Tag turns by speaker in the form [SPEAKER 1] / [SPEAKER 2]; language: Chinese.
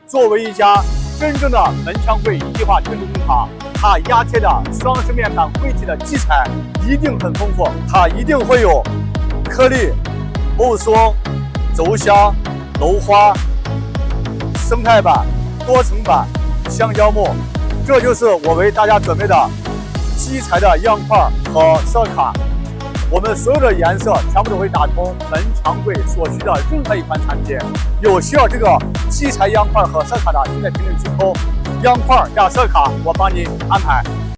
[SPEAKER 1] 作为一家真正的门墙柜一体化建筑工厂，它压贴的双饰面板柜体的基材一定很丰富，它一定会有颗粒、木松、轴箱、楼花、生态板、多层板、橡胶木，这就是我为大家准备的基材的样块和色卡。我们所有的颜色全部都会打通门墙柜所需的任何一款产品。有需要这个基材样块和色卡的，请在评论区扣样块加色卡，我帮你安排。